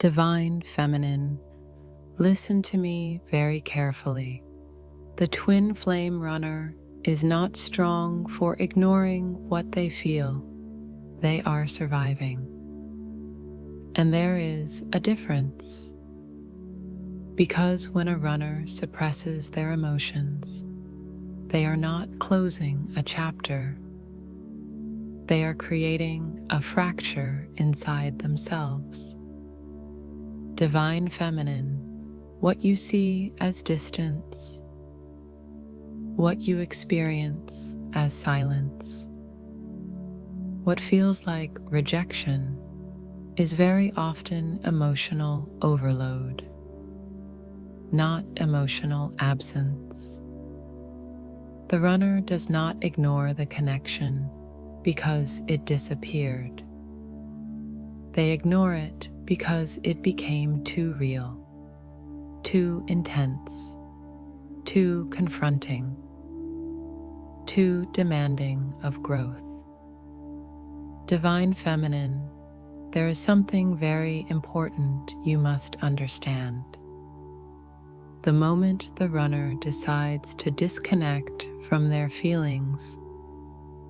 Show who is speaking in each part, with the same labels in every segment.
Speaker 1: Divine Feminine, listen to me very carefully. The twin flame runner is not strong for ignoring what they feel. They are surviving. And there is a difference. Because when a runner suppresses their emotions, they are not closing a chapter. They are creating a fracture inside themselves. Divine Feminine, what you see as distance, what you experience as silence, what feels like rejection is very often emotional overload, not emotional absence. The runner does not ignore the connection because it disappeared. They ignore it because it became too real, too intense, too confronting, too demanding of growth. Divine Feminine, there is something very important you must understand. The moment the runner decides to disconnect from their feelings,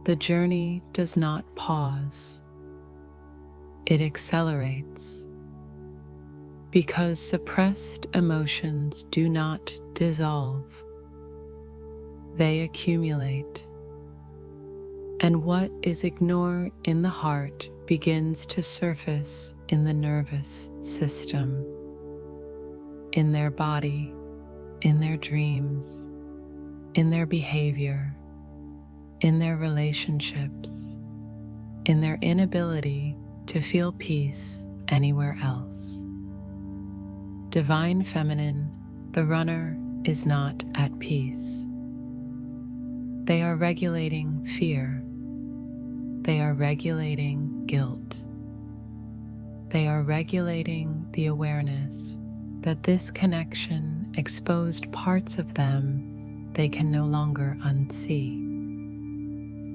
Speaker 1: the journey does not pause. It accelerates. Because suppressed emotions do not dissolve. They accumulate. And what is ignored in the heart begins to surface in the nervous system, in their body, in their dreams, in their behavior, in their relationships, in their inability to feel peace anywhere else. Divine Feminine, the runner is not at peace. They are regulating fear. They are regulating guilt. They are regulating the awareness that this connection exposed parts of them they can no longer unsee.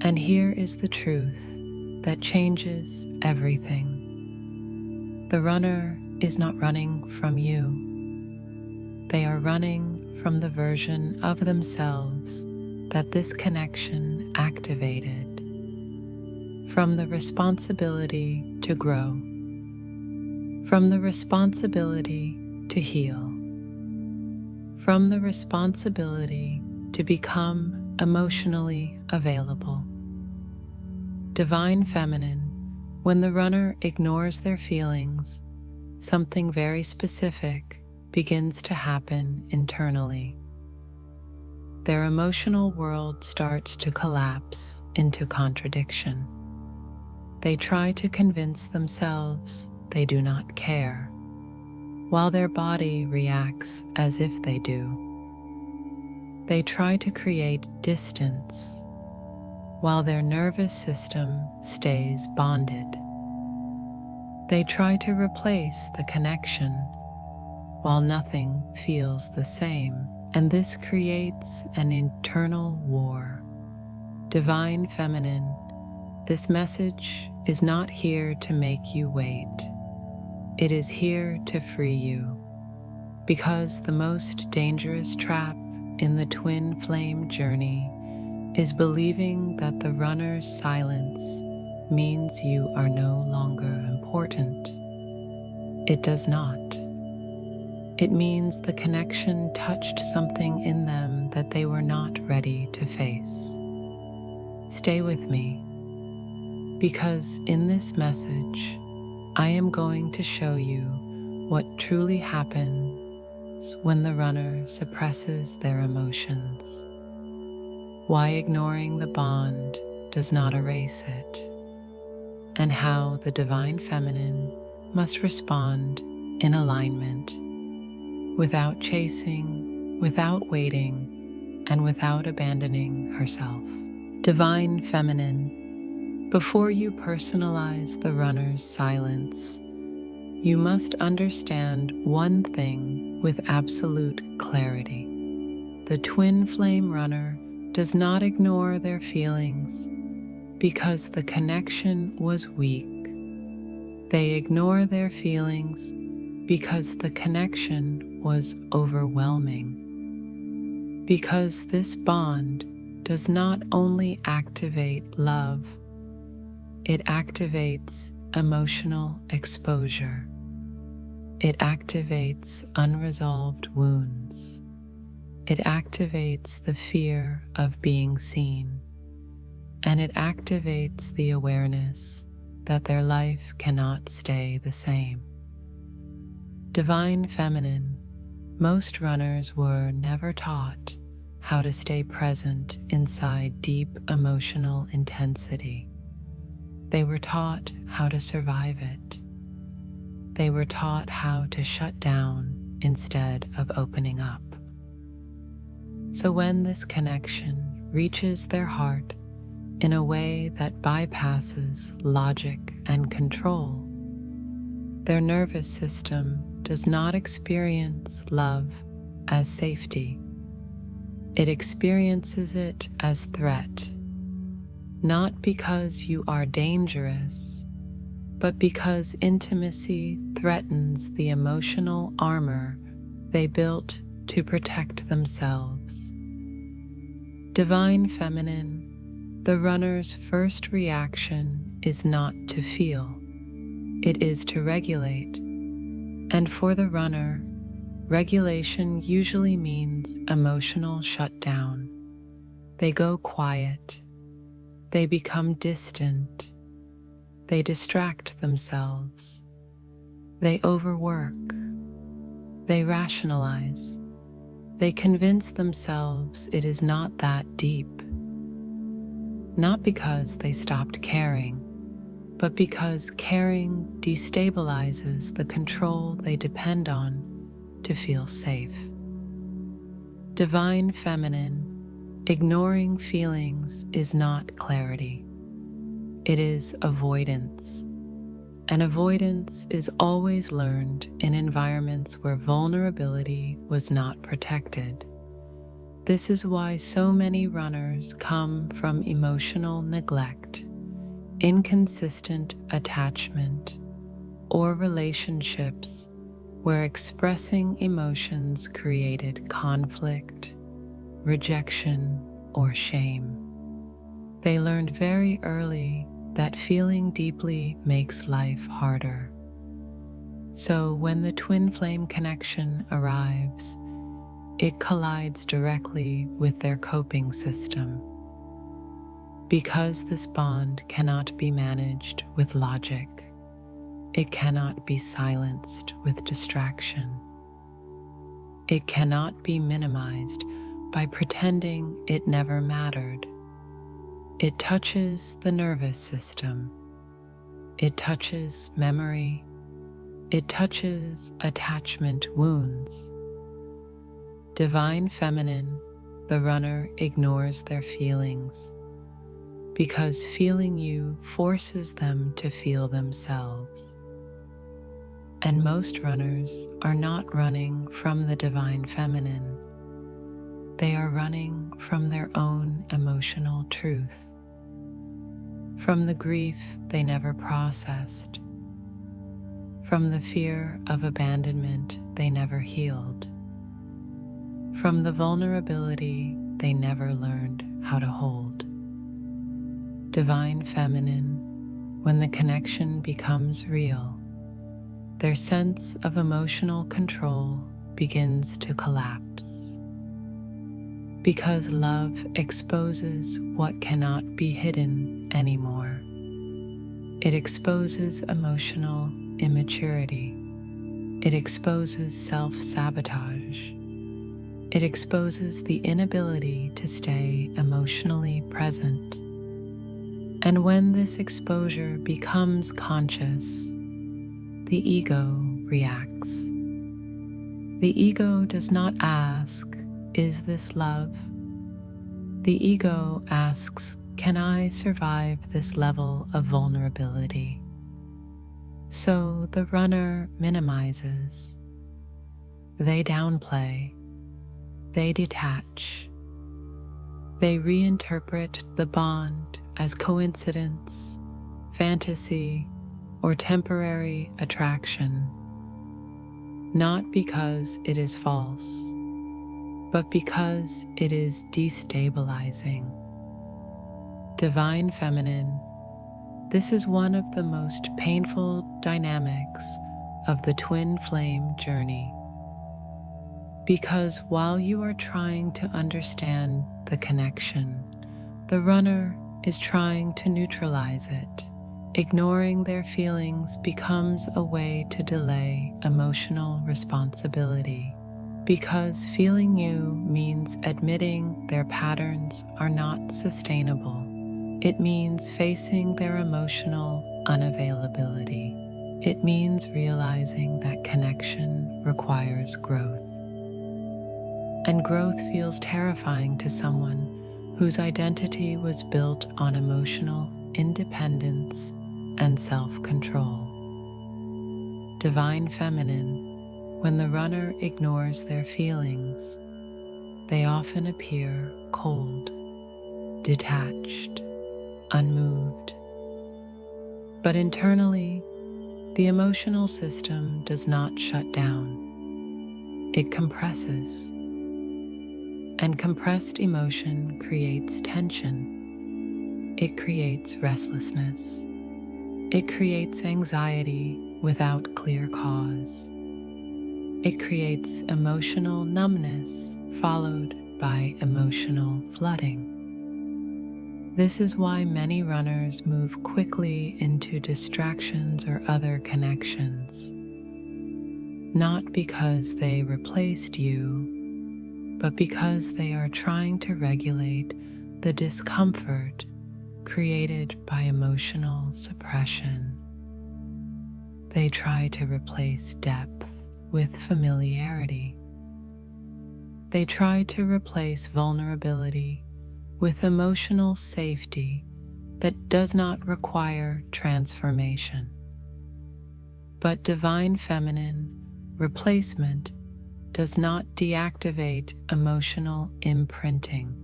Speaker 1: And here is the truth that changes everything. The runner is not running from you. They are running from the version of themselves that this connection activated, from the responsibility to grow, from the responsibility to heal, from the responsibility to become emotionally available. Divine Feminine, when the runner ignores their feelings, something very specific begins to happen internally. Their emotional world starts to collapse into contradiction. They try to convince themselves they do not care, while their body reacts as if they do. They try to create distance, while their nervous system stays bonded. They try to replace the connection, while nothing feels the same, and this creates an internal war. Divine Feminine, this message is not here to make you wait. It is here to free you, because the most dangerous trap in the twin flame journey is believing that the runner's silence means you are no longer important. It does not. It means the connection touched something in them that they were not ready to face. Stay with me, because in this message, I am going to show you what truly happens when the runner suppresses their emotions, why ignoring the bond does not erase it, and how the Divine Feminine must respond in alignment, without chasing, without waiting, and without abandoning herself. Divine Feminine, before you personalize the runner's silence, you must understand one thing with absolute clarity. The twin flame runner does not ignore their feelings because the connection was weak. They ignore their feelings because the connection was overwhelming. Because this bond does not only activate love, it activates emotional exposure. It activates unresolved wounds. It activates the fear of being seen. And it activates the awareness that their life cannot stay the same. Divine Feminine, most runners were never taught how to stay present inside deep emotional intensity. They were taught how to survive it. They were taught how to shut down instead of opening up. So when this connection reaches their heart in a way that bypasses logic and control, their nervous system does not experience love as safety. It experiences it as threat, not because you are dangerous, but because intimacy threatens the emotional armor they built to protect themselves. Divine Feminine, the runner's first reaction is not to feel, it is to regulate. And for the runner, regulation usually means emotional shutdown. They go quiet. They become distant. They distract themselves. They overwork. They rationalize. They convince themselves it is not that deep. Not because they stopped caring, but because caring destabilizes the control they depend on to feel safe. Divine Feminine, ignoring feelings is not clarity. It is avoidance. And avoidance is always learned in environments where vulnerability was not protected. This is why so many runners come from emotional neglect, inconsistent attachment, or relationships where expressing emotions created conflict, rejection, or shame. They learned very early that feeling deeply makes life harder. So when the twin flame connection arrives, it collides directly with their coping system. Because this bond cannot be managed with logic, it cannot be silenced with distraction. It cannot be minimized by pretending it never mattered. It touches the nervous system. It touches memory. It touches attachment wounds. Divine Feminine, the runner ignores their feelings, because feeling you forces them to feel themselves. And most runners are not running from the Divine Feminine. They are running from their own emotional truth, from the grief they never processed, from the fear of abandonment they never healed, from the vulnerability they never learned how to hold. Divine Feminine, when the connection becomes real, their sense of emotional control begins to collapse. Because love exposes what cannot be hidden anymore. It exposes emotional immaturity. It exposes self-sabotage. It exposes the inability to stay emotionally present. And when this exposure becomes conscious, the ego reacts. The ego does not ask, "Is this love?" The ego asks, "Can I survive this level of vulnerability?" So the runner minimizes. They downplay. They detach. They reinterpret the bond as coincidence, fantasy, or temporary attraction. not because it is false, but because it is destabilizing. Divine Feminine, this is one of the most painful dynamics of the twin flame journey. Because while you are trying to understand the connection, the runner is trying to neutralize it. Ignoring their feelings becomes a way to delay emotional responsibility. Because feeling you means admitting their patterns are not sustainable. It means facing their emotional unavailability. It means realizing that connection requires growth. And growth feels terrifying to someone whose identity was built on emotional independence and self-control. Divine Feminine, when the runner ignores their feelings, they often appear cold, detached, unmoved. But internally, the emotional system does not shut down. It compresses. And compressed emotion creates tension. It creates restlessness. It creates anxiety without clear cause. It creates emotional numbness followed by emotional flooding. This is why many runners move quickly into distractions or other connections, not because they replaced you, but because they are trying to regulate the discomfort created by emotional suppression. They try to replace depth with familiarity. They try to replace vulnerability with emotional safety that does not require transformation. But Divine Feminine replacement does not deactivate emotional imprinting,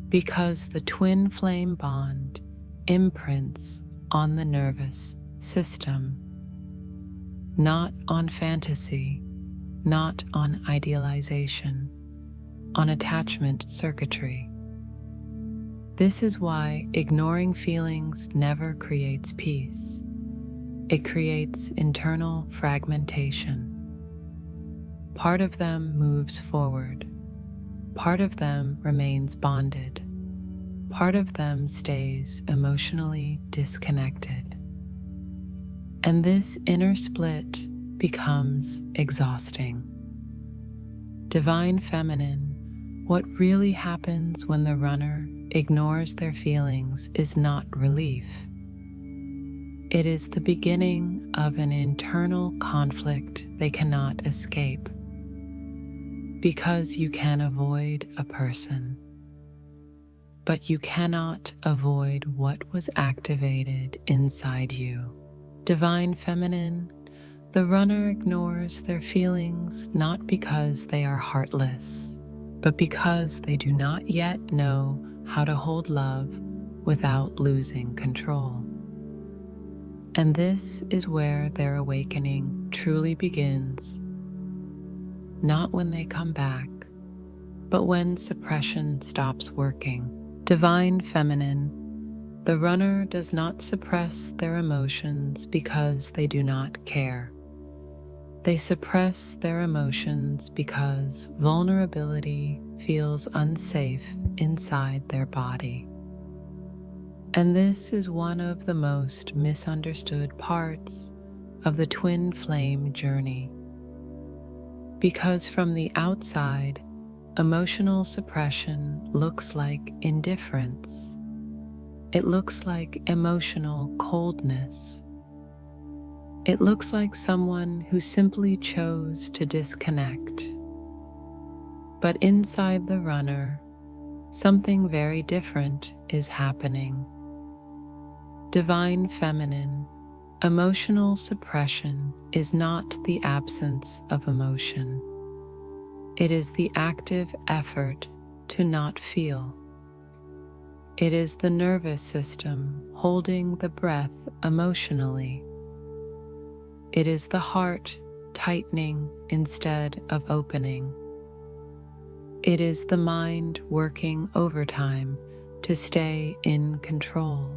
Speaker 1: because the twin flame bond imprints on the nervous system, not on fantasy, not on idealization, on attachment circuitry. This is why ignoring feelings never creates peace. It creates internal fragmentation. Part of them moves forward. Part of them remains bonded. Part of them stays emotionally disconnected. And this inner split becomes exhausting. Divine Feminine, what really happens when the runner ignores their feelings is not relief. It is the beginning of an internal conflict they cannot escape. Because you can avoid a person, but you cannot avoid what was activated inside you. Divine Feminine, the runner ignores their feelings not because they are heartless, but because they do not yet know how to hold love without losing control. And this is where their awakening truly begins. Not when they come back, but when suppression stops working. Divine Feminine, the runner does not suppress their emotions because they do not care. They suppress their emotions because vulnerability feels unsafe inside their body. And this is one of the most misunderstood parts of the twin flame journey. Because from the outside, emotional suppression looks like indifference. It looks like emotional coldness. It looks like someone who simply chose to disconnect. But inside the runner, something very different is happening. Divine Feminine, emotional suppression is not the absence of emotion. It is the active effort to not feel. It is the nervous system holding the breath emotionally. It is the heart tightening instead of opening. It is the mind working overtime to stay in control.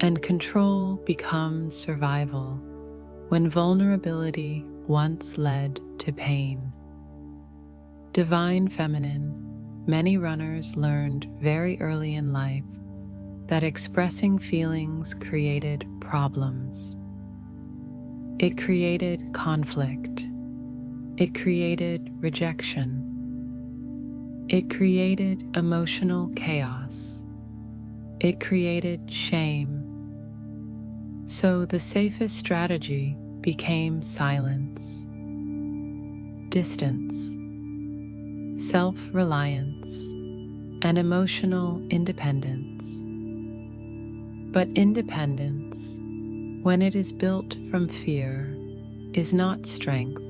Speaker 1: And control becomes survival when vulnerability once led to pain. Divine Feminine, many runners learned very early in life that expressing feelings created problems. It created conflict. It created rejection. It created emotional chaos. It created shame. So the safest strategy became silence, distance, self-reliance, and emotional independence. But independence, when it is built from fear, is not strength,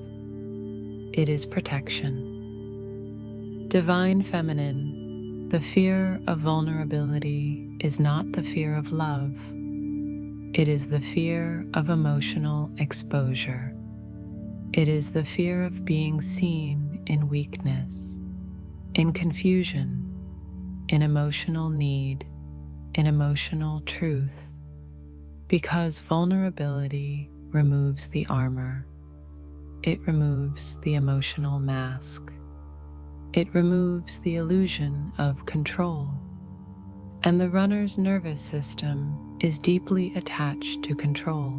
Speaker 1: it is protection. Divine Feminine, the fear of vulnerability is not the fear of love. It is the fear of emotional exposure. It is the fear of being seen in weakness, in confusion, in emotional need, in emotional truth, because vulnerability removes the armor. It removes the emotional mask. It removes the illusion of control. And the runner's nervous system is deeply attached to control.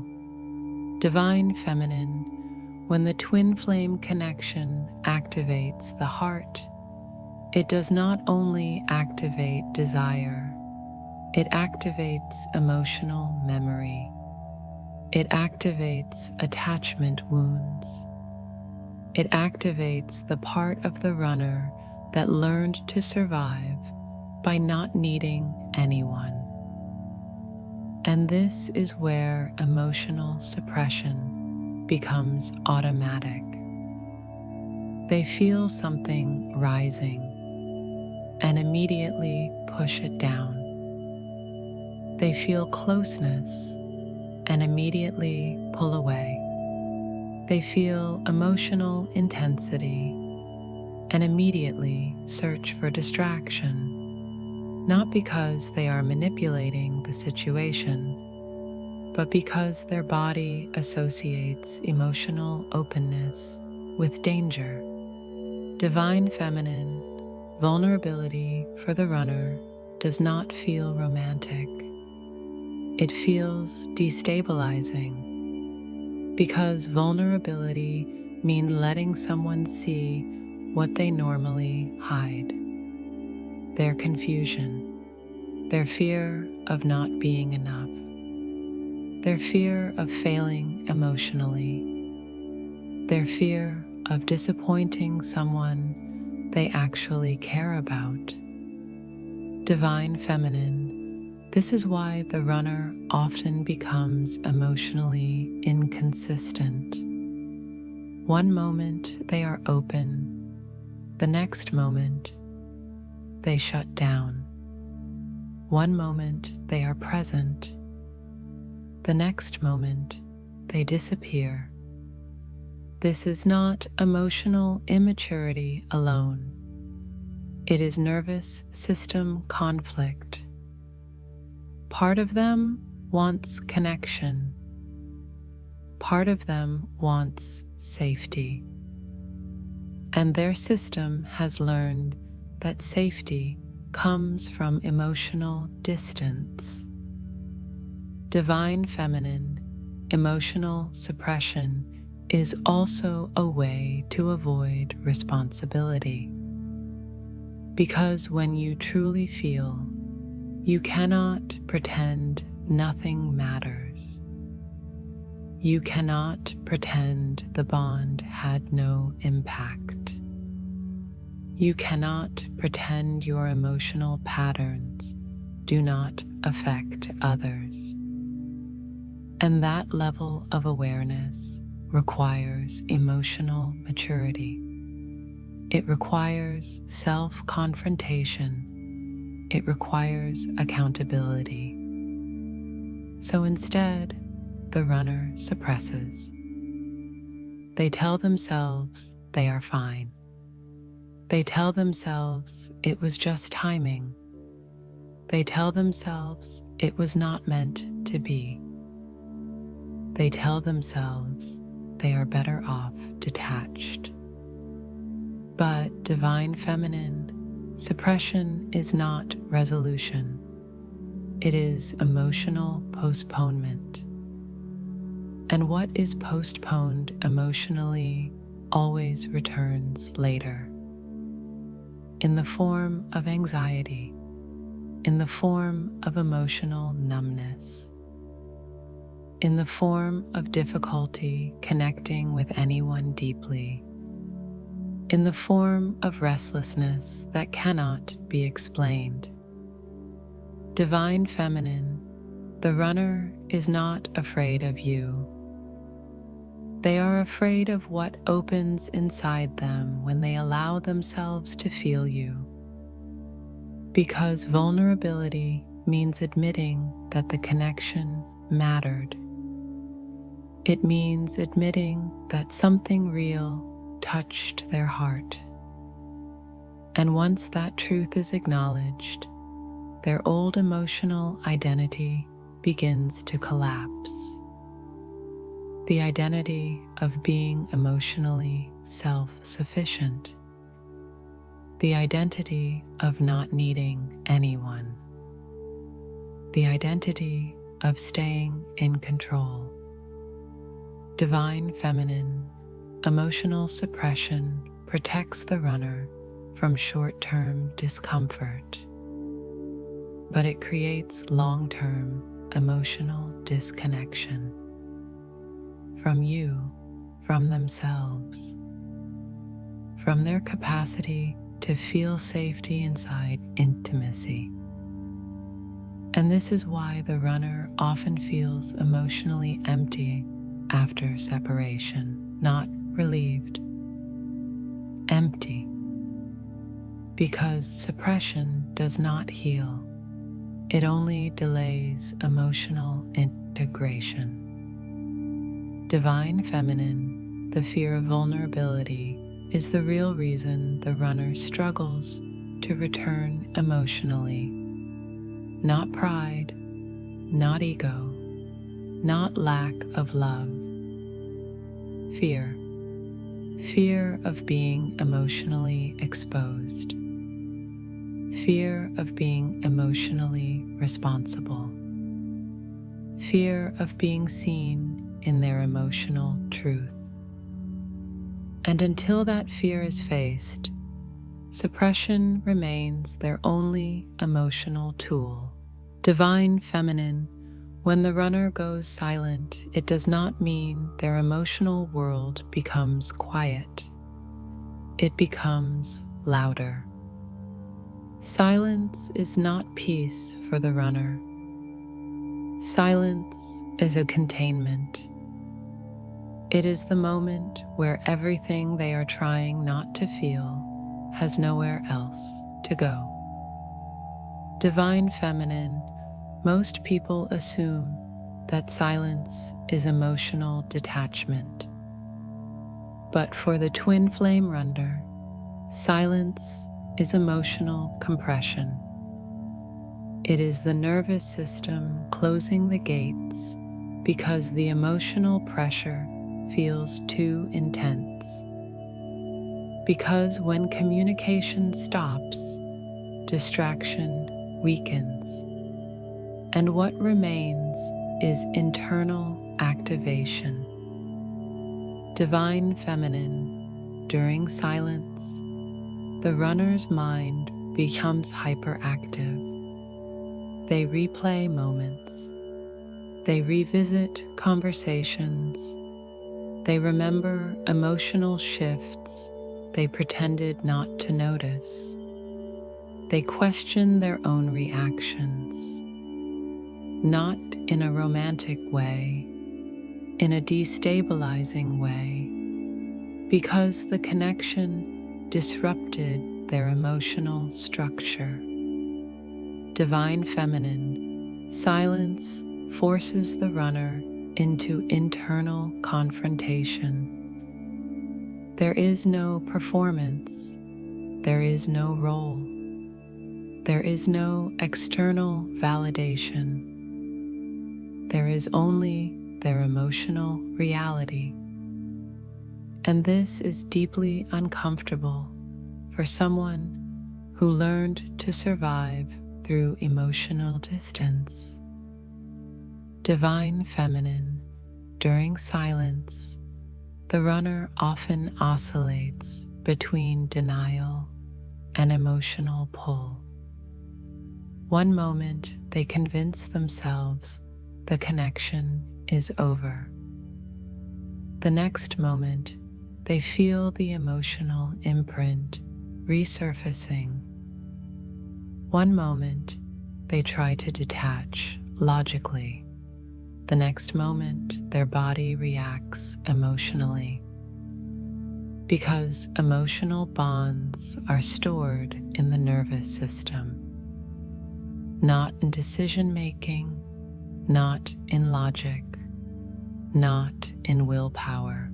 Speaker 1: Divine Feminine, when the twin flame connection activates the heart, it does not only activate desire, it activates emotional memory. It activates attachment wounds. It activates the part of the runner that learned to survive by not needing anyone. And this is where emotional suppression becomes automatic. They feel something rising and immediately push it down. They feel closeness and immediately pull away. They feel emotional intensity and immediately search for distraction. Not because they are manipulating the situation, but because their body associates emotional openness with danger. Divine Feminine, vulnerability for the runner does not feel romantic. It feels destabilizing, because vulnerability means letting someone see what they normally hide. Their confusion, their fear of not being enough, their fear of failing emotionally, their fear of disappointing someone they actually care about. Divine Feminine, this is why the runner often becomes emotionally inconsistent. One moment they are open, the next moment they shut down. One moment they are present, the next moment they disappear. This is not emotional immaturity alone. It is nervous system conflict. Part of them wants connection. Part of them wants safety. And their system has learned that safety comes from emotional distance. Divine Feminine, emotional suppression is also a way to avoid responsibility. Because when you truly feel, you cannot pretend nothing matters. You cannot pretend the bond had no impact. You cannot pretend your emotional patterns do not affect others. And that level of awareness requires emotional maturity. It requires self-confrontation. It requires accountability. So instead, the runner suppresses. They tell themselves they are fine. They tell themselves it was just timing. They tell themselves it was not meant to be. They tell themselves they are better off detached. But Divine Feminine, suppression is not resolution. It is emotional postponement. And what is postponed emotionally always returns later, in the form of anxiety, in the form of emotional numbness, in the form of difficulty connecting with anyone deeply, in the form of restlessness that cannot be explained. Divine Feminine, the runner is not afraid of you. They are afraid of what opens inside them when they allow themselves to feel you. Because vulnerability means admitting that the connection mattered. It means admitting that something real touched their heart. And once that truth is acknowledged, their old emotional identity begins to collapse. The identity of being emotionally self-sufficient. The identity of not needing anyone. The identity of staying in control. Divine Feminine, emotional suppression protects the runner from short-term discomfort, but it creates long-term emotional disconnection from you, from themselves, from their capacity to feel safety inside intimacy. And this is why the runner often feels emotionally empty after separation, not relieved. Empty. Because suppression does not heal. It only delays emotional integration. Divine Feminine, the fear of vulnerability, is the real reason the runner struggles to return emotionally. Not pride, not ego, not lack of love. Fear. Fear of being emotionally exposed. Fear of being emotionally responsible. Fear of being seen in their emotional truth. And until that fear is faced, suppression remains their only emotional tool. Divine Feminine, when the runner goes silent, it does not mean their emotional world becomes quiet. It becomes louder. Silence is not peace for the runner. Silence is a containment. It is the moment where everything they are trying not to feel has nowhere else to go. Divine Feminine, most people assume that silence is emotional detachment. But for the twin flame runner, silence is emotional compression. It is the nervous system closing the gates because the emotional pressure feels too intense. Because when communication stops, distraction weakens, and what remains is internal activation. Divine Feminine, during silence, the runner's mind becomes hyperactive. They replay moments. They revisit conversations. They remember emotional shifts they pretended not to notice. They question their own reactions, not in a romantic way, in a destabilizing way, because the connection disrupted their emotional structure. Divine Feminine, silence forces the runner into internal confrontation. There is no performance. There is no role. There is no external validation. There is only their emotional reality. And this is deeply uncomfortable for someone who learned to survive through emotional distance. Divine Feminine, during silence, the runner often oscillates between denial and emotional pull. One moment they convince themselves the connection is over. The next moment, they feel the emotional imprint resurfacing. One moment, they try to detach logically. The next moment, their body reacts emotionally. Because emotional bonds are stored in the nervous system, not in decision-making, not in logic, not in willpower.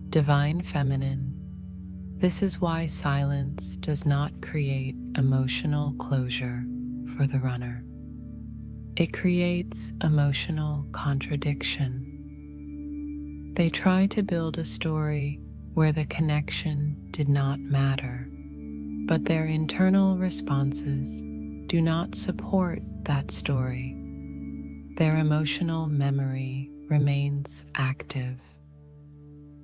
Speaker 1: Divine Feminine, this is why silence does not create emotional closure for the runner. It creates emotional contradiction. They try to build a story where the connection did not matter, but their internal responses do not support that story. Their emotional memory remains active.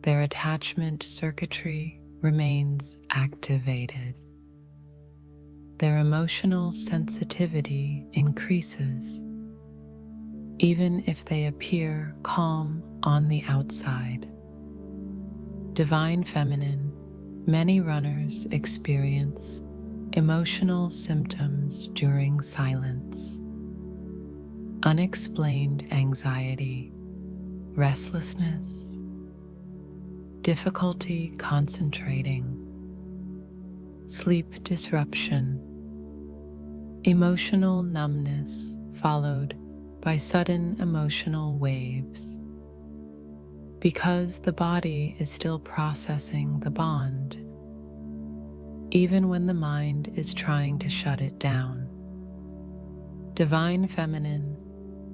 Speaker 1: Their attachment circuitry remains activated. Their emotional sensitivity increases, even if they appear calm on the outside. Divine Feminine, many runners experience emotional symptoms during silence. Unexplained anxiety, restlessness, difficulty concentrating, sleep disruption, emotional numbness followed by sudden emotional waves. Because the body is still processing the bond, even when the mind is trying to shut it down. Divine Feminine,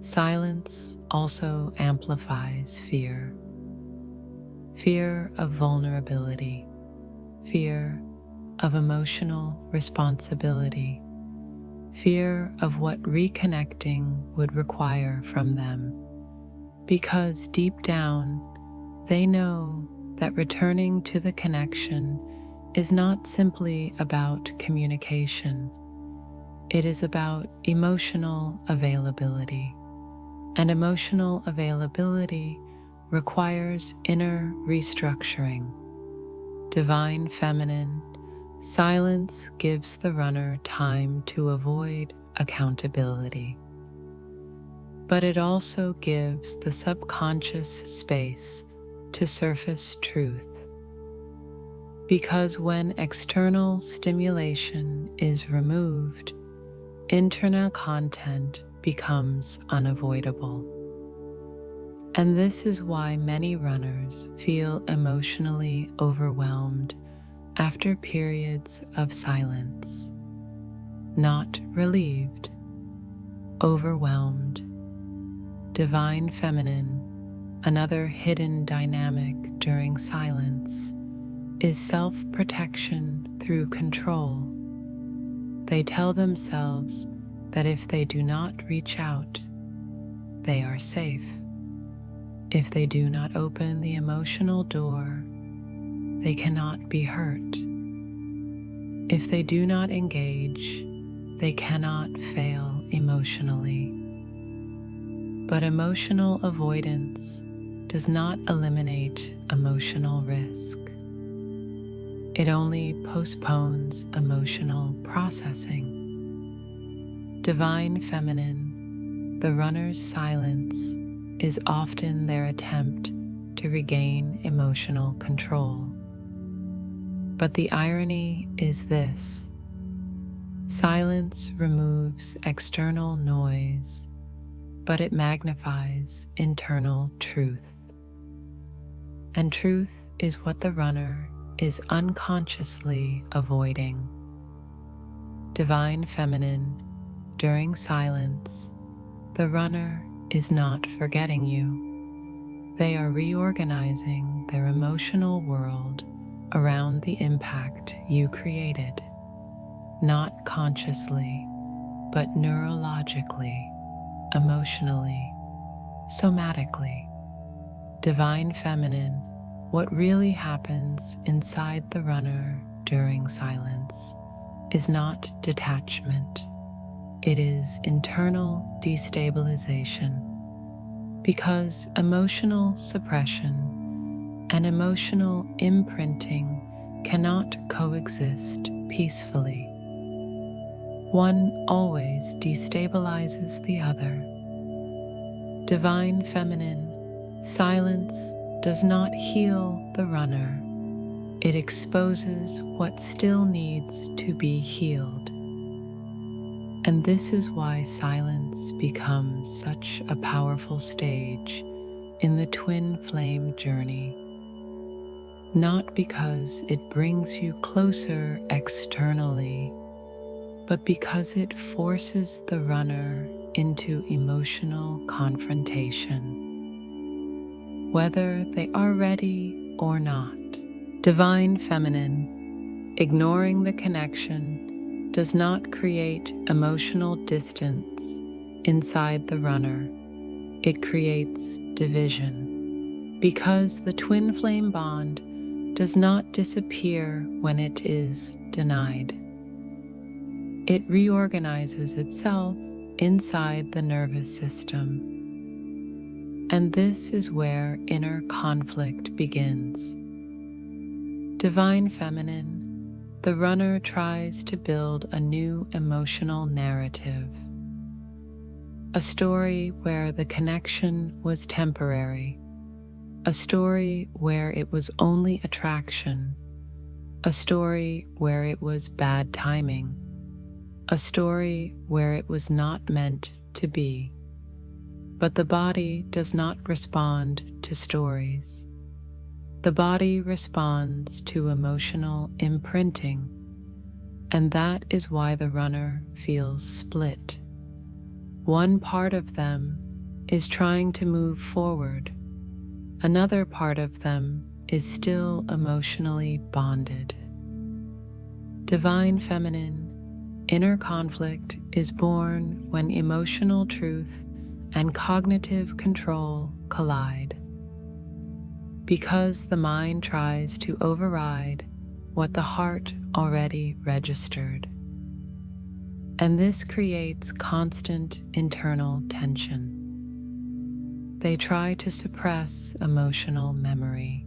Speaker 1: silence also amplifies fear. Fear of vulnerability, fear of emotional responsibility, fear of what reconnecting would require from them. Because deep down, they know that returning to the connection is not simply about communication. It is about emotional availability. And emotional availability requires inner restructuring. Divine Feminine, silence gives the runner time to avoid accountability. But it also gives the subconscious space to surface truth. Because when external stimulation is removed, internal content becomes unavoidable. And this is why many runners feel emotionally overwhelmed after periods of silence. Not relieved, overwhelmed. Divine Feminine, another hidden dynamic during silence, is self-protection through control. They tell themselves that if they do not reach out, they are safe. If they do not open the emotional door, they cannot be hurt. If they do not engage, they cannot fail emotionally. But emotional avoidance does not eliminate emotional risk. It only postpones emotional processing. Divine Feminine, the runner's silence is often their attempt to regain emotional control. But the irony is this: silence removes external noise, but it magnifies internal truth. And truth is what the runner is unconsciously avoiding. Divine Feminine, during silence, the runner is not forgetting you. They are reorganizing their emotional world around the impact you created, not consciously, but neurologically, emotionally, somatically. Divine Feminine, what really happens inside the runner during silence is not detachment. It is internal destabilization, because emotional suppression and emotional imprinting cannot coexist peacefully. One always destabilizes the other. Divine Feminine, silence does not heal the runner. It exposes what still needs to be healed. And this is why silence becomes such a powerful stage in the twin flame journey. Not because it brings you closer externally, but because it forces the runner into emotional confrontation, whether they are ready or not. Divine Feminine, ignoring the connection, does not create emotional distance inside the runner. It creates division, because the twin flame bond does not disappear when it is denied. It reorganizes itself inside the nervous system. And this is where inner conflict begins. Divine Feminine, the runner tries to build a new emotional narrative, a story where the connection was temporary, a story where it was only attraction, a story where it was bad timing, a story where it was not meant to be. But the body does not respond to stories. The body responds to emotional imprinting, and that is why the runner feels split. One part of them is trying to move forward. Another part of them is still emotionally bonded. Divine Feminine, inner conflict is born when emotional truth and cognitive control collide, because the mind tries to override what the heart already registered. And this creates constant internal tension. They try to suppress emotional memory,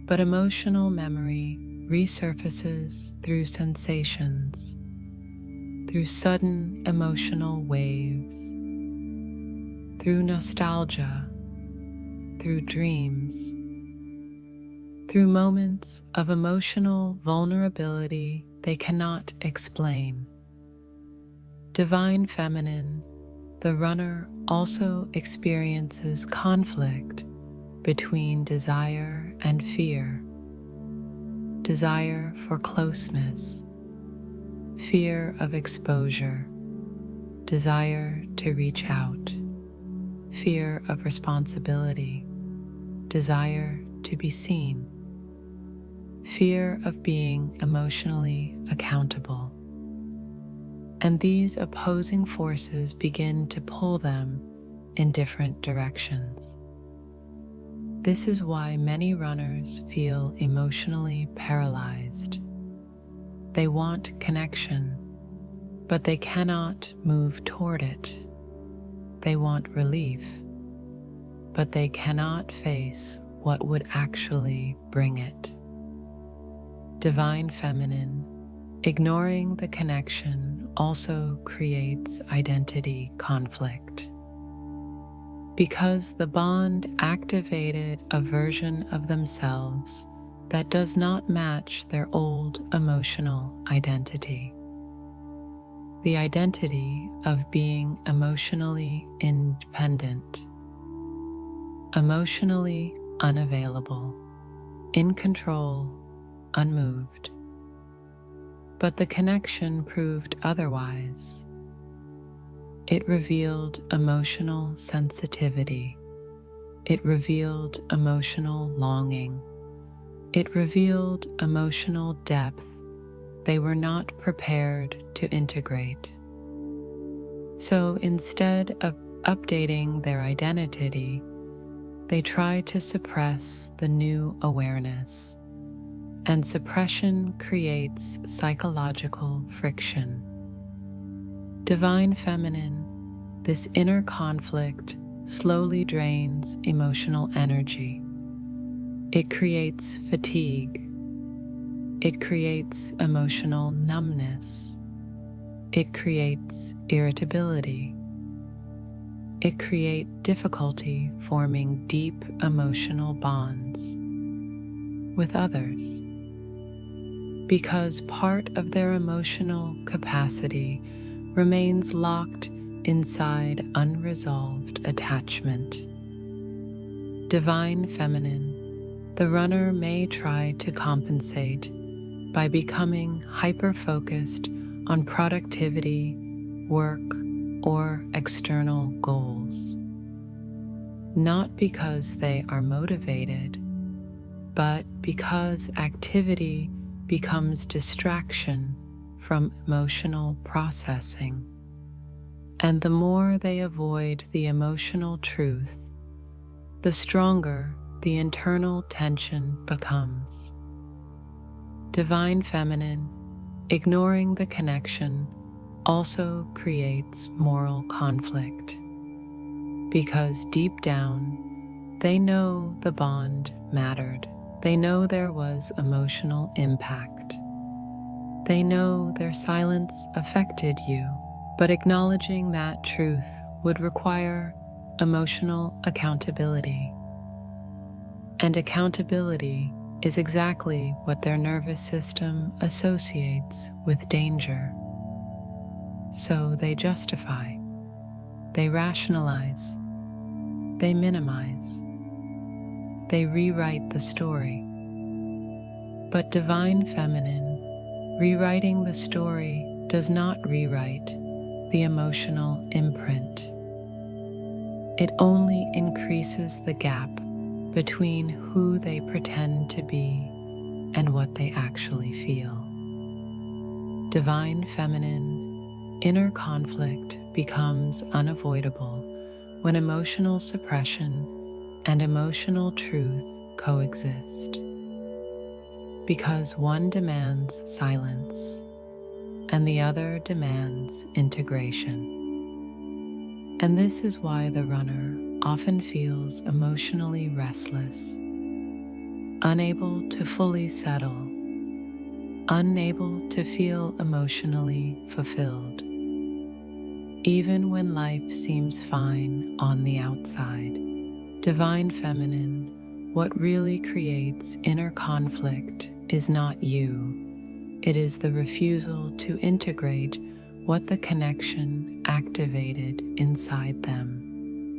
Speaker 1: but emotional memory resurfaces through sensations, through sudden emotional waves, through nostalgia, through dreams, through moments of emotional vulnerability they cannot explain. Divine Feminine, the runner also experiences conflict between desire and fear. Desire for closeness, fear of exposure, desire to reach out, fear of responsibility, desire to be seen, fear of being emotionally accountable. And these opposing forces begin to pull them in different directions. This is why many runners feel emotionally paralyzed. They want connection, but they cannot move toward it. They want relief, but they cannot face what would actually bring it. Divine Feminine, ignoring the connection also creates identity conflict, because the bond activated a version of themselves that does not match their old emotional identity. The identity of being emotionally independent, emotionally unavailable, in control, unmoved. But the connection proved otherwise. It revealed emotional sensitivity. It revealed emotional longing. It revealed emotional depth they were not prepared to integrate. So instead of updating their identity, they try to suppress the new awareness, and suppression creates psychological friction. Divine Feminine, this inner conflict slowly drains emotional energy. It creates fatigue. It creates emotional numbness. It creates irritability. It creates difficulty forming deep emotional bonds with others, because part of their emotional capacity remains locked inside unresolved attachment. Divine Feminine, the runner may try to compensate by becoming hyper-focused on productivity, work, or external goals. Not because they are motivated, but because activity becomes distraction from emotional processing. And the more they avoid the emotional truth, the stronger the internal tension becomes. Divine Feminine, ignoring the connection, also creates moral conflict, because deep down, they know the bond mattered. They know there was emotional impact. They know their silence affected you, but acknowledging that truth would require emotional accountability. And accountability is exactly what their nervous system associates with danger. So they justify, they rationalize, they minimize, they rewrite the story. But Divine Feminine, rewriting the story does not rewrite the emotional imprint. It only increases the gap between who they pretend to be and what they actually feel. Divine Feminine, inner conflict becomes unavoidable when emotional suppression and emotional truth coexist. Because one demands silence and the other demands integration. And this is why the runner often feels emotionally restless, unable to fully settle, unable to feel emotionally fulfilled. Even when life seems fine on the outside, Divine Feminine, what really creates inner conflict is not you. It is the refusal to integrate what the connection activated inside them.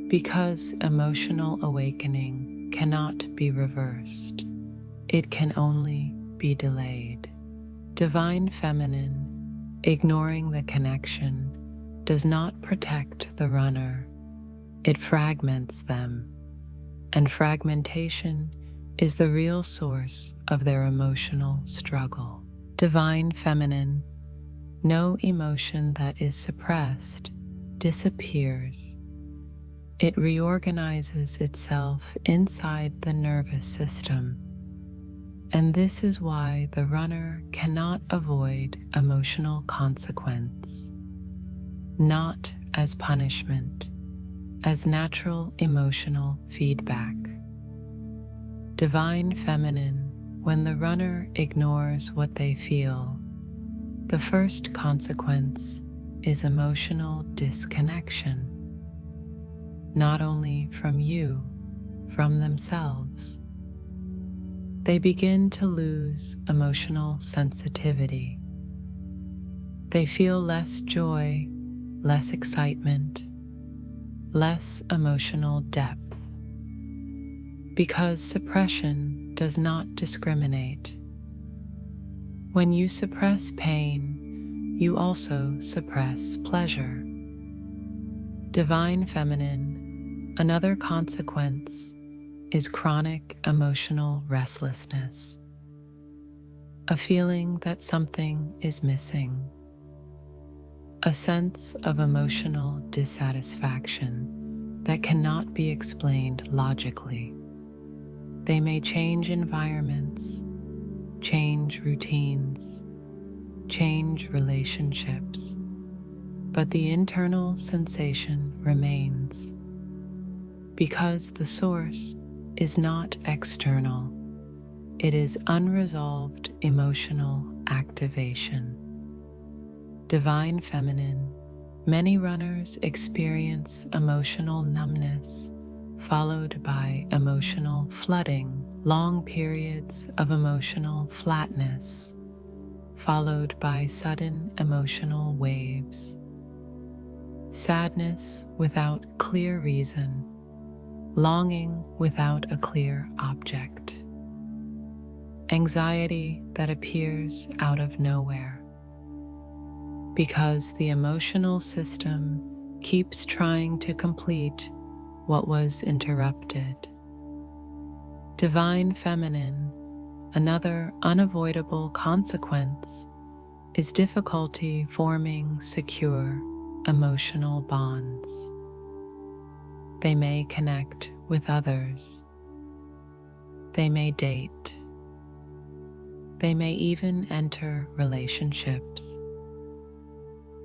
Speaker 1: Because emotional awakening cannot be reversed, it can only be delayed. Divine Feminine, ignoring the connection, does not protect the runner. It fragments them, and fragmentation is the real source of their emotional struggle. Divine Feminine, no emotion that is suppressed disappears. It reorganizes itself inside the nervous system. And this is why the runner cannot avoid emotional consequence, not as punishment, as natural emotional feedback. Divine Feminine, when the runner ignores what they feel, the first consequence is emotional disconnection, not only from you, from themselves. They begin to lose emotional sensitivity. They feel less joy, less excitement, less emotional depth, because suppression does not discriminate. When you suppress pain, you also suppress pleasure. Divine Feminine, another consequence is chronic emotional restlessness, a feeling that something is missing, a sense of emotional dissatisfaction that cannot be explained logically. They may change environments, change routines, change relationships, but the internal sensation remains because the source is not external. It is unresolved emotional activation. Divine Feminine, many runners experience emotional numbness, followed by emotional flooding, long periods of emotional flatness, followed by sudden emotional waves. Sadness without clear reason, longing without a clear object. Anxiety that appears out of nowhere. Because the emotional system keeps trying to complete what was interrupted. Divine Feminine, another unavoidable consequence is difficulty forming secure emotional bonds. They may connect with others. They may date. They may even enter relationships.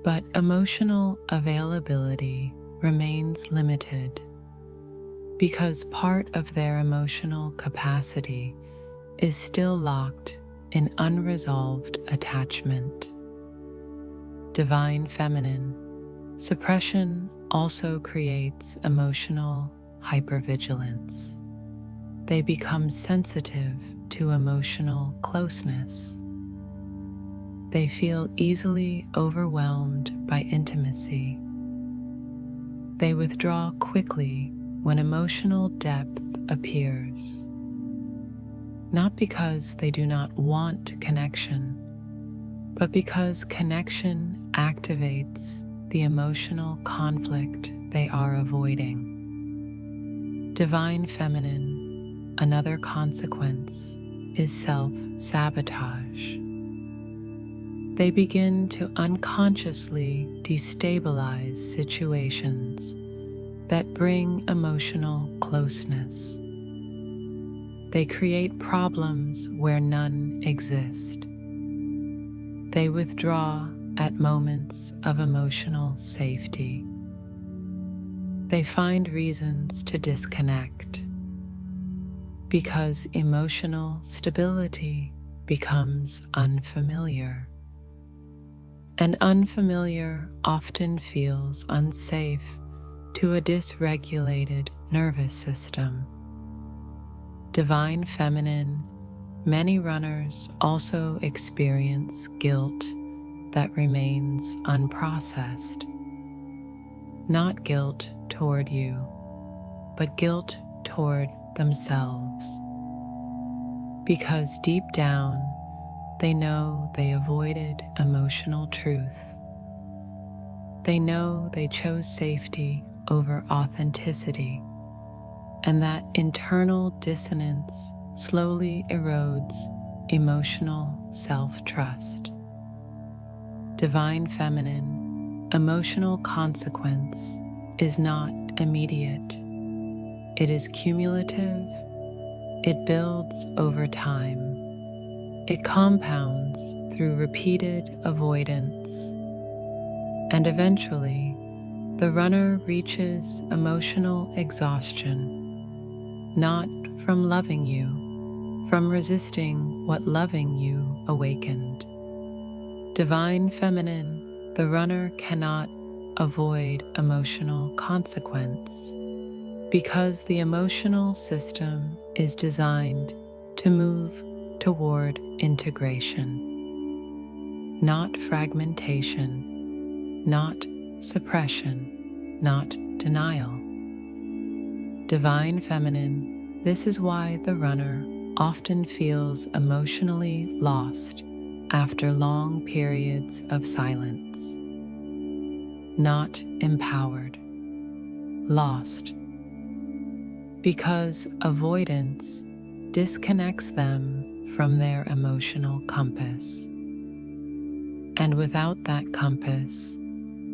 Speaker 1: But emotional availability remains limited because part of their emotional capacity is still locked in unresolved attachment. Divine Feminine, suppression also creates emotional hypervigilance. They become sensitive to emotional closeness. They feel easily overwhelmed by intimacy. They withdraw quickly when emotional depth appears, not because they do not want connection, but because connection activates the emotional conflict they are avoiding. Divine Feminine, another consequence is self-sabotage. They begin to unconsciously destabilize situations that bring emotional closeness. They create problems where none exist. They withdraw at moments of emotional safety. They find reasons to disconnect because emotional stability becomes unfamiliar. And unfamiliar often feels unsafe to a dysregulated nervous system. Divine Feminine, many runners also experience guilt that remains unprocessed. Not guilt toward you, but guilt toward themselves. Because deep down, they know they avoided emotional truth. They know they chose safety over authenticity, and that internal dissonance slowly erodes emotional self-trust. Divine Feminine, emotional consequence is not immediate. It is cumulative. It builds over time. It compounds through repeated avoidance. And eventually, the runner reaches emotional exhaustion, not from loving you, from resisting what loving you awakened. Divine Feminine, the runner cannot avoid emotional consequence because the emotional system is designed to move toward integration, not fragmentation, not suppression, not denial. Divine Feminine, this is why the runner often feels emotionally lost after long periods of silence. Not empowered, lost, because avoidance disconnects them from their emotional compass. And without that compass,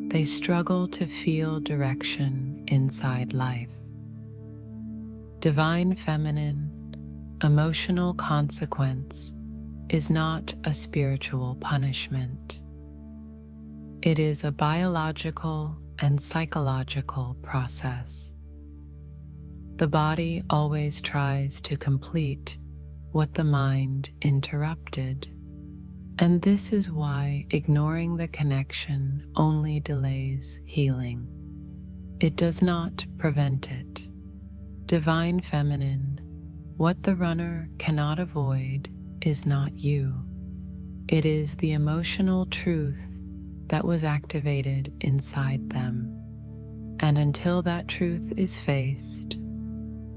Speaker 1: they struggle to feel direction inside life. Divine Feminine, emotional consequence, is not a spiritual punishment. It is a biological and psychological process. The body always tries to complete what the mind interrupted, and this is why ignoring the connection only delays healing. It does not prevent it. Divine Feminine, what the runner cannot avoid is not you. It is the emotional truth that was activated inside them. And until that truth is faced,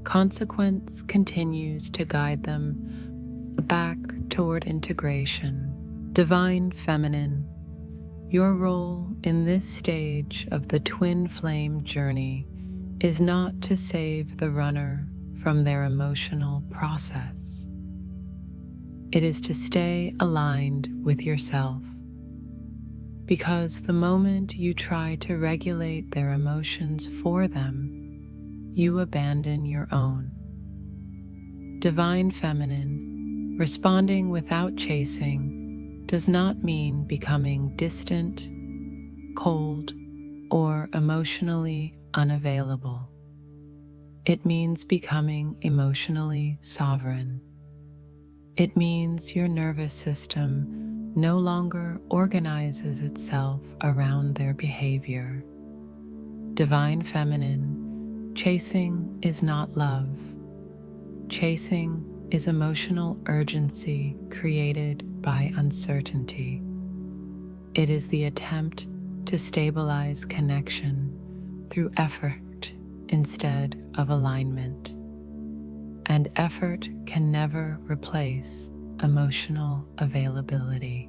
Speaker 1: consequence continues to guide them back toward integration. Divine Feminine, your role in this stage of the twin flame journey is not to save the runner from their emotional process. It is to stay aligned with yourself, because the moment you try to regulate their emotions for them, you abandon your own. Divine Feminine, responding without chasing, does not mean becoming distant, cold, or emotionally unavailable. It means becoming emotionally sovereign. It means your nervous system no longer organizes itself around their behavior. Divine Feminine, chasing is not love. Chasing is emotional urgency created by uncertainty. It is the attempt to stabilize connection through effort instead of alignment. And effort can never replace emotional availability.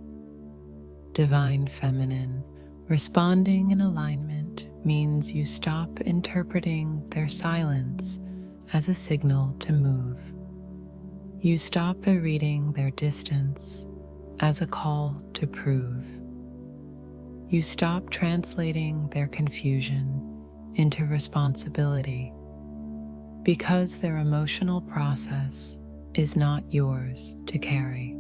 Speaker 1: Divine Feminine, responding in alignment means you stop interpreting their silence as a signal to move. You stop reading their distance as a call to prove. You stop translating their confusion into responsibility, because their emotional process is not yours to carry.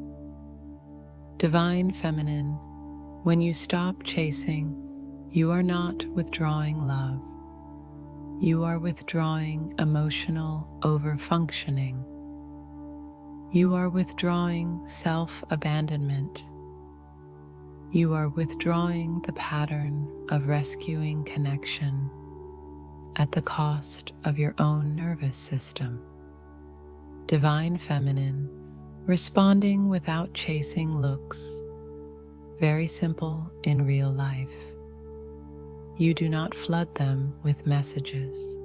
Speaker 1: Divine Feminine, when you stop chasing, you are not withdrawing love. You are withdrawing emotional overfunctioning. You are withdrawing self-abandonment. You are withdrawing the pattern of rescuing connection at the cost of your own nervous system. Divine Feminine, responding without chasing looks very simple in real life. You do not flood them with messages.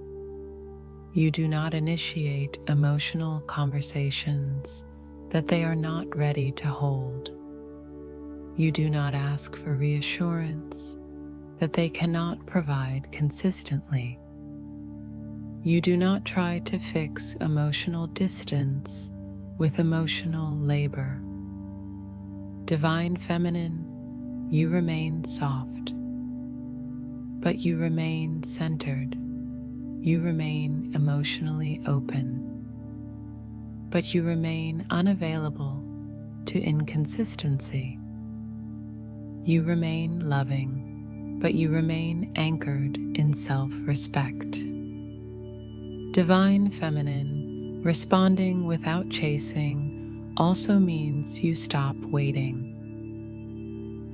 Speaker 1: You do not initiate emotional conversations that they are not ready to hold. You do not ask for reassurance that they cannot provide consistently. You do not try to fix emotional distance with emotional labor. Divine Feminine, you remain soft, but you remain centered. You remain emotionally open, but you remain unavailable to inconsistency. You remain loving, but you remain anchored in self-respect. Divine Feminine, responding without chasing, also means you stop waiting.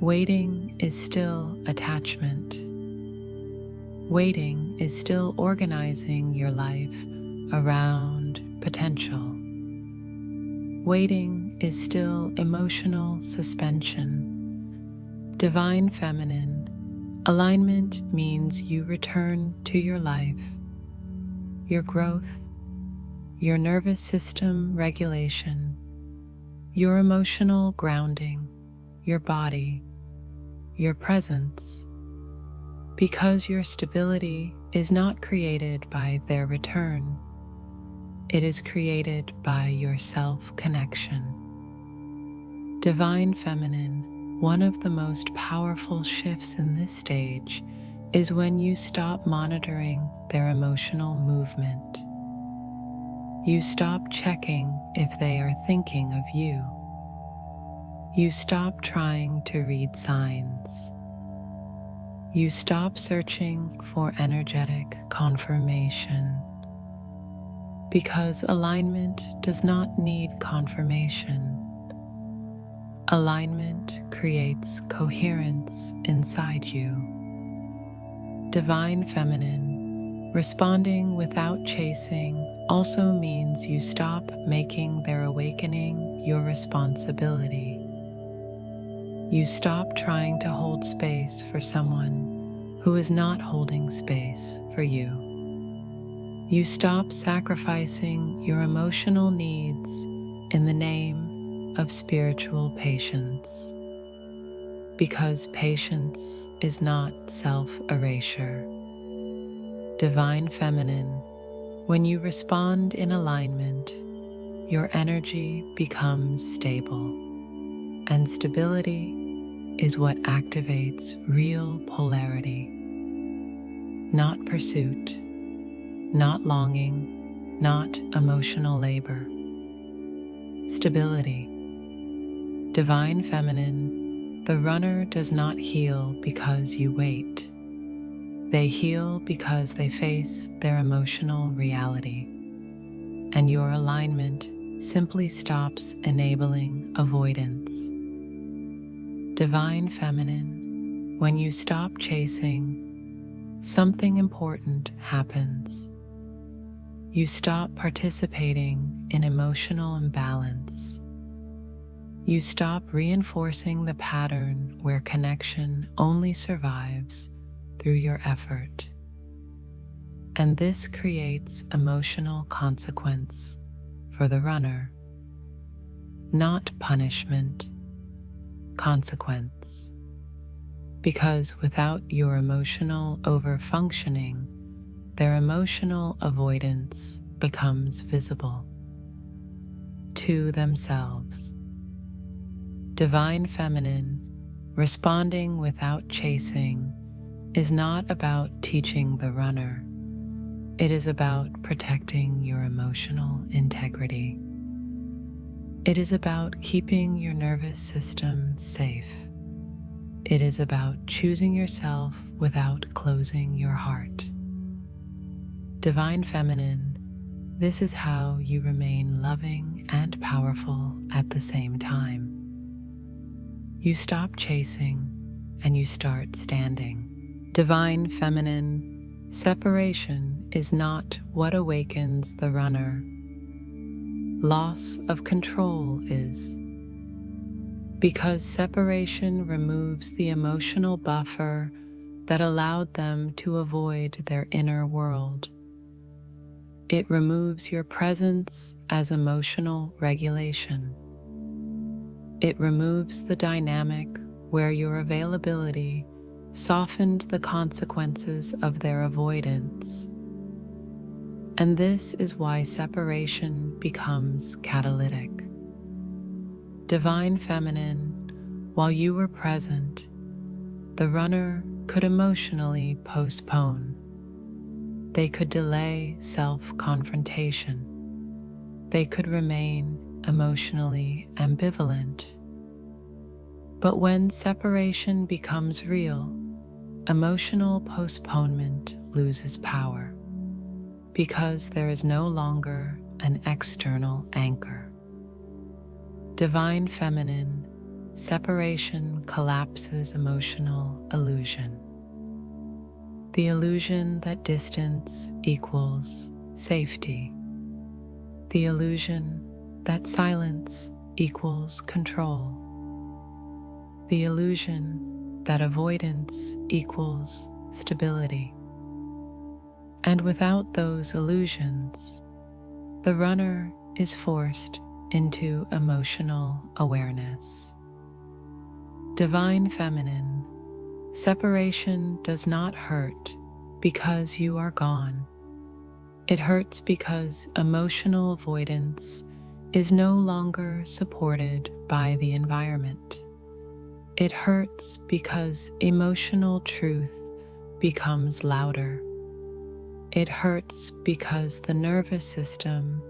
Speaker 1: Waiting is still attachment. Waiting is still organizing your life around potential. Waiting is still emotional suspension. Divine Feminine, alignment means you return to your life, your growth, your nervous system regulation, your emotional grounding, your body, your presence, because your stability is not created by their return. It is created by your self-connection. Divine Feminine, one of the most powerful shifts in this stage is when you stop monitoring their emotional movement. You stop checking if they are thinking of you. You stop trying to read signs. You stop searching for energetic confirmation. Because alignment does not need confirmation. Alignment creates coherence inside you. Divine Feminine, responding without chasing, also means you stop making their awakening your responsibility. You stop trying to hold space for someone who is not holding space for you. You stop sacrificing your emotional needs in the name of spiritual patience. Because patience is not self-erasure. Divine Feminine, when you respond in alignment, your energy becomes stable, and stability is what activates real polarity. Not pursuit, not longing, not emotional labor. Stability. Divine Feminine, the runner does not heal because you wait. They heal because they face their emotional reality, and your alignment simply stops enabling avoidance. Divine Feminine, when you stop chasing, something important happens. You stop participating in emotional imbalance. You stop reinforcing the pattern where connection only survives through your effort. And this creates emotional consequence for the runner. Not punishment, consequence. Because without your emotional overfunctioning, their emotional avoidance becomes visible to themselves. Divine Feminine, responding without chasing, is not about teaching the runner. It is about protecting your emotional integrity. It is about keeping your nervous system safe. It is about choosing yourself without closing your heart. Divine Feminine, this is how you remain loving and powerful at the same time. You stop chasing and you start standing. Divine Feminine, separation is not what awakens the runner. Loss of control is. Because separation removes the emotional buffer that allowed them to avoid their inner world. It removes your presence as emotional regulation. It removes the dynamic where your availability softened the consequences of their avoidance. And this is why separation becomes catalytic. Divine Feminine, while you were present, the runner could emotionally postpone. They could delay self-confrontation. They could remain emotionally ambivalent. But when separation becomes real, emotional postponement loses power because there is no longer an external anchor. Divine Feminine, separation collapses emotional illusion. The illusion that distance equals safety. The illusion that silence equals control. The illusion that avoidance equals stability. And without those illusions, the runner is forced into emotional awareness. Divine Feminine, separation does not hurt because you are gone. It hurts because emotional avoidance is no longer supported by the environment. It hurts because emotional truth becomes louder. It hurts because the nervous system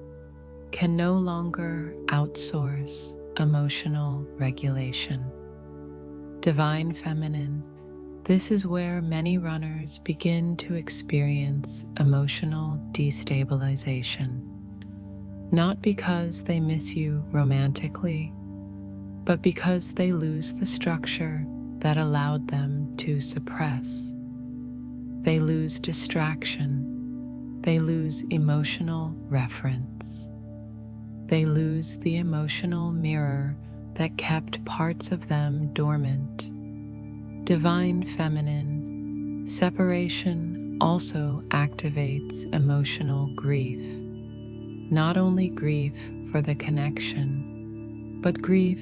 Speaker 1: can no longer outsource emotional regulation. Divine Feminine, this is where many runners begin to experience emotional destabilization, not because they miss you romantically, but because they lose the structure that allowed them to suppress. They lose distraction. They lose emotional reference. They lose the emotional mirror that kept parts of them dormant. Divine Feminine, separation also activates emotional grief. Not only grief for the connection, but grief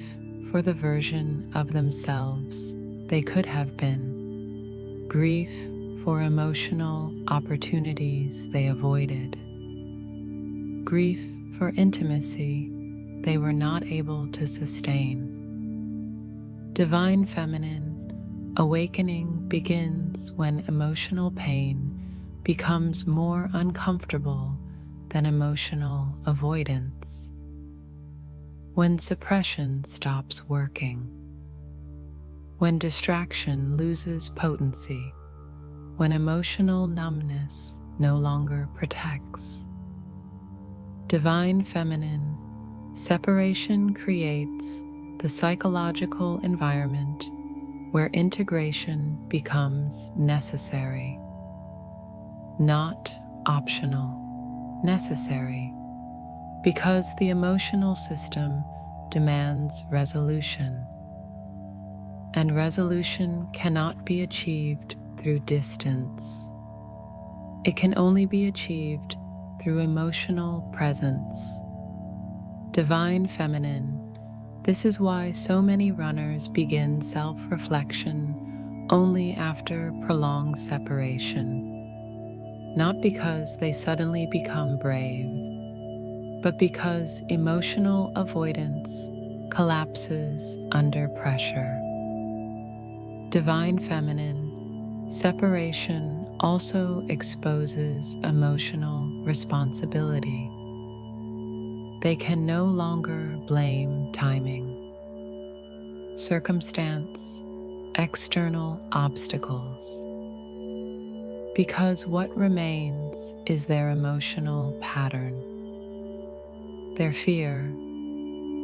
Speaker 1: for the version of themselves they could have been. Grief for emotional opportunities they avoided. Grief for intimacy they were not able to sustain. Divine Feminine, awakening begins when emotional pain becomes more uncomfortable than emotional avoidance. When suppression stops working. When distraction loses potency. When emotional numbness no longer protects. Divine Feminine, separation creates the psychological environment where integration becomes necessary. Not optional, necessary, because the emotional system demands resolution, and resolution cannot be achieved through distance. It can only be achieved through emotional presence. Divine Feminine, this is why so many runners begin self-reflection only after prolonged separation. Not because they suddenly become brave, but because emotional avoidance collapses under pressure. Divine Feminine, separation also exposes emotional responsibility. They can no longer blame timing, circumstance, external obstacles, because what remains is their emotional pattern, their fear,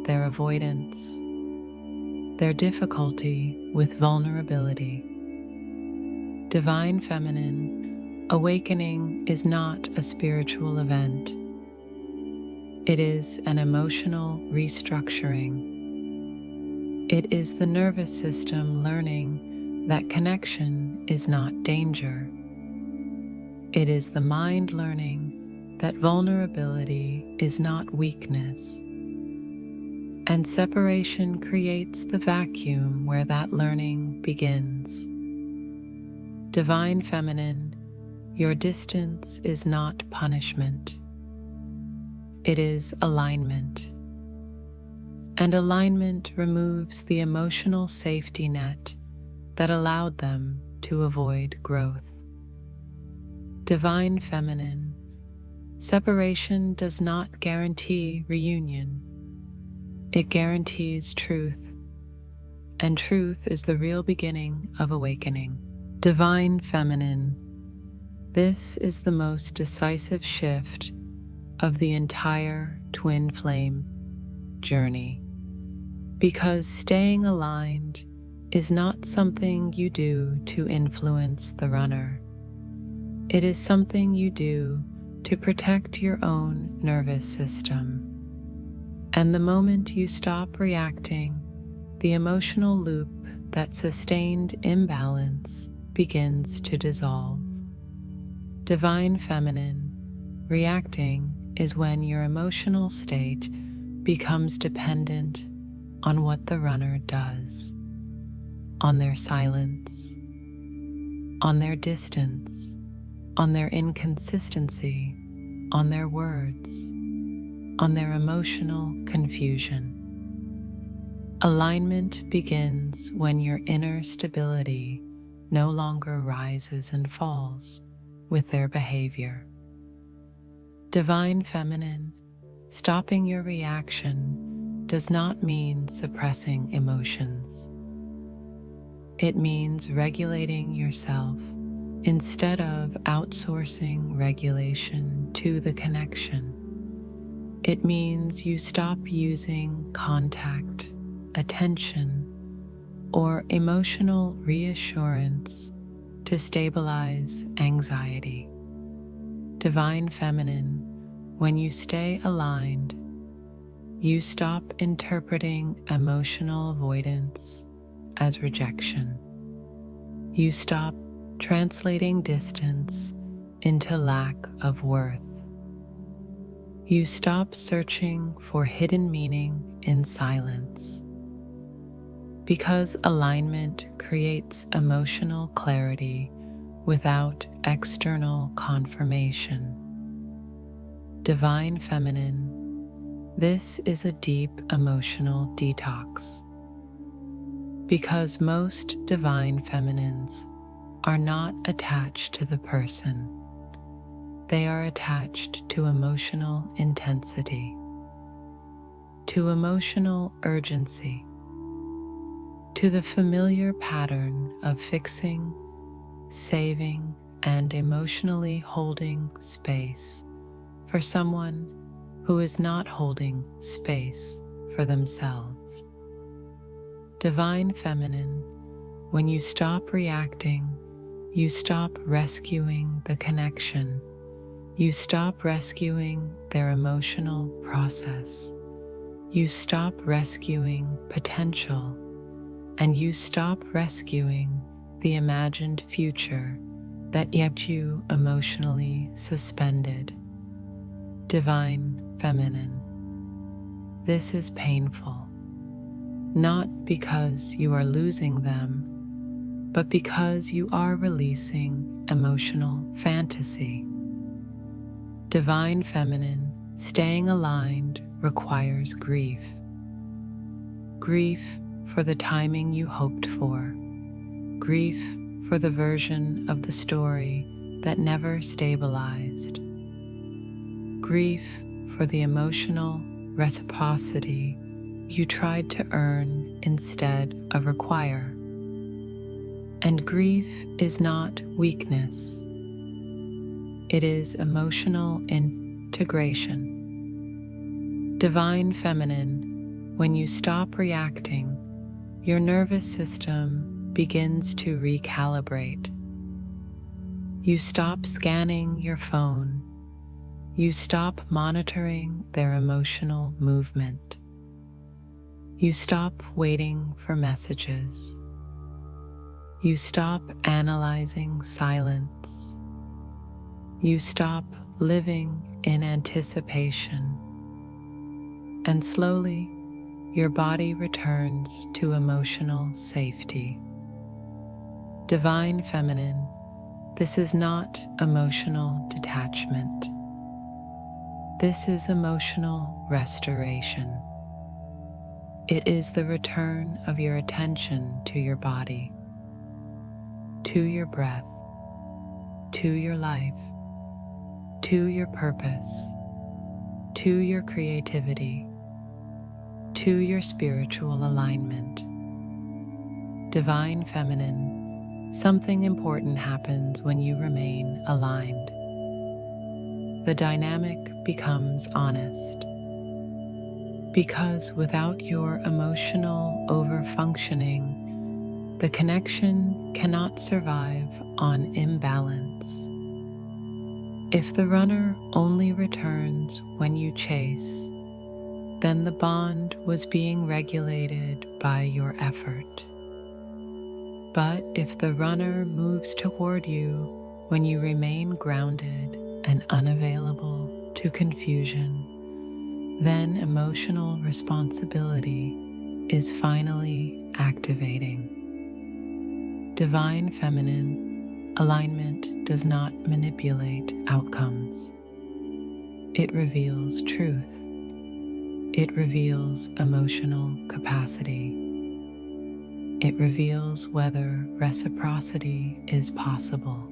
Speaker 1: their avoidance, their difficulty with vulnerability. Divine Feminine, awakening is not a spiritual event. It is an emotional restructuring. It is the nervous system learning that connection is not danger. It is the mind learning that vulnerability is not weakness. And separation creates the vacuum where that learning begins. Divine Feminine, your distance is not punishment. It is alignment. And alignment removes the emotional safety net that allowed them to avoid growth. Divine Feminine, separation does not guarantee reunion. It guarantees truth, and truth is the real beginning of awakening. Divine Feminine, this is the most decisive shift of the entire twin flame journey, because staying aligned is not something you do to influence the runner. It is something you do to protect your own nervous system. And the moment you stop reacting, the emotional loop that sustained imbalance begins to dissolve. Divine Feminine, reacting is when your emotional state becomes dependent on what the runner does, on their silence, on their distance, on their inconsistency, on their words, on their emotional confusion. Alignment begins when your inner stability no longer rises and falls with their behavior. Divine Feminine, stopping your reaction does not mean suppressing emotions. It means regulating yourself instead of outsourcing regulation to the connection. It means you stop using contact, attention, or emotional reassurance to stabilize anxiety. Divine Feminine, when you stay aligned, you stop interpreting emotional avoidance as rejection. You stop translating distance into lack of worth. You stop searching for hidden meaning in silence. Because alignment creates emotional clarity without external confirmation. Divine Feminine, this is a deep emotional detox. Because most Divine Feminines are not attached to the person. They are attached to emotional intensity, to emotional urgency, to the familiar pattern of fixing, saving, and emotionally holding space for someone who is not holding space for themselves. Divine Feminine, when you stop reacting, you stop rescuing the connection. You stop rescuing their emotional process. You stop rescuing potential, and you stop rescuing the imagined future that kept you emotionally suspended. Divine Feminine, this is painful, not because you are losing them, but because you are releasing emotional fantasy. Divine Feminine, staying aligned requires grief. Grief for the timing you hoped for. Grief for the version of the story that never stabilized. Grief for the emotional reciprocity you tried to earn instead of require. And grief is not weakness. It is emotional integration. Divine Feminine, when you stop reacting, your nervous system begins to recalibrate. You stop scanning your phone. You stop monitoring their emotional movement. You stop waiting for messages. You stop analyzing silence. You stop living in anticipation. And slowly, your body returns to emotional safety. Divine Feminine, this is not emotional detachment. This is emotional restoration. It is the return of your attention to your body, to your breath, to your life, to your purpose, to your creativity, to your spiritual alignment. Divine Feminine, something important happens when you remain aligned. The dynamic becomes honest. Because without your emotional overfunctioning, the connection cannot survive on imbalance. If the runner only returns when you chase, then the bond was being regulated by your effort. But if the runner moves toward you when you remain grounded and unavailable, to confusion, then emotional responsibility is finally activating. Divine Feminine alignment does not manipulate outcomes. It reveals truth. It reveals emotional capacity. It reveals whether reciprocity is possible.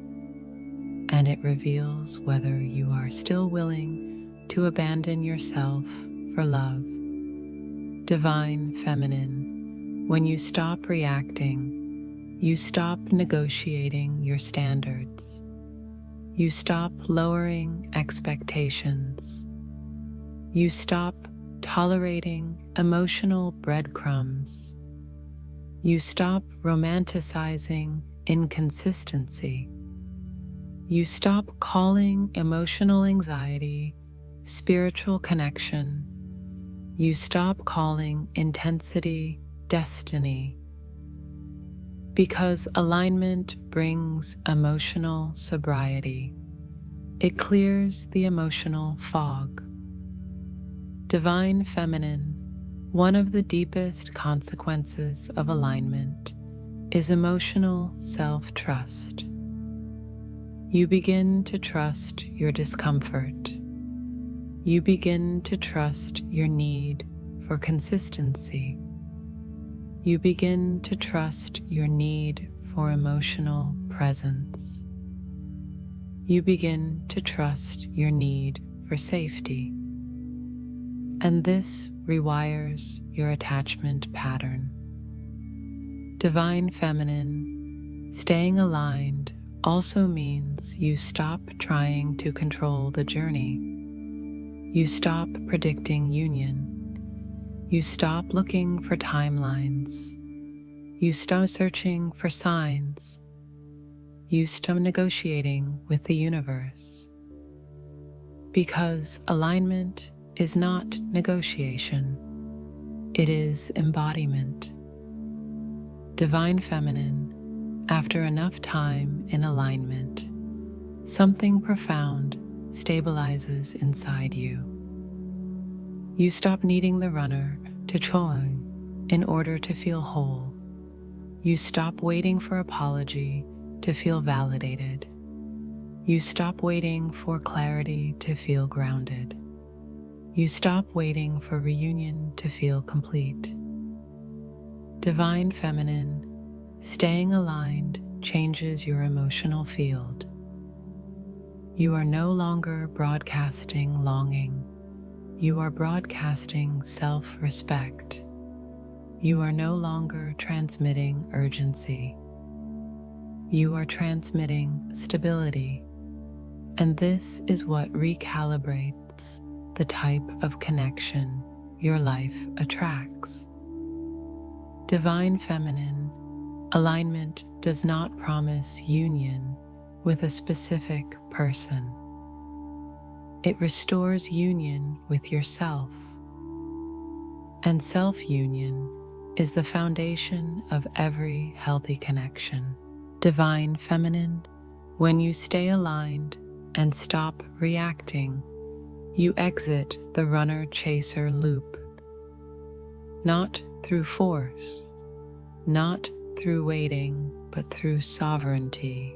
Speaker 1: And it reveals whether you are still willing to abandon yourself for love. Divine Feminine, when you stop reacting, you stop negotiating your standards. You stop lowering expectations. You stop tolerating emotional breadcrumbs. You stop romanticizing inconsistency. You stop calling emotional anxiety spiritual connection. You stop calling intensity destiny. Because alignment brings emotional sobriety. It clears the emotional fog. Divine Feminine, one of the deepest consequences of alignment is emotional self-trust. You begin to trust your discomfort. You begin to trust your need for consistency. You begin to trust your need for emotional presence. You begin to trust your need for safety. And this rewires your attachment pattern. Divine Feminine, staying aligned also means you stop trying to control the journey. You stop predicting union. You stop looking for timelines. You stop searching for signs. You stop negotiating with the universe. Because alignment is not negotiation. It is embodiment. Divine Feminine, after enough time in alignment, something profound stabilizes inside you. You stop needing the runner to join in order to feel whole. You stop waiting for apology to feel validated. You stop waiting for clarity to feel grounded. You stop waiting for reunion to feel complete. Divine Feminine, staying aligned changes your emotional field. You are no longer broadcasting longing. You are broadcasting self-respect. You are no longer transmitting urgency. You are transmitting stability. And this is what recalibrates the type of connection your life attracts. Divine Feminine, alignment does not promise union with a specific person. It restores union with yourself. And self-union is the foundation of every healthy connection. Divine Feminine, when you stay aligned and stop reacting, you exit the runner-chaser loop. Not through force, not through waiting, but through sovereignty.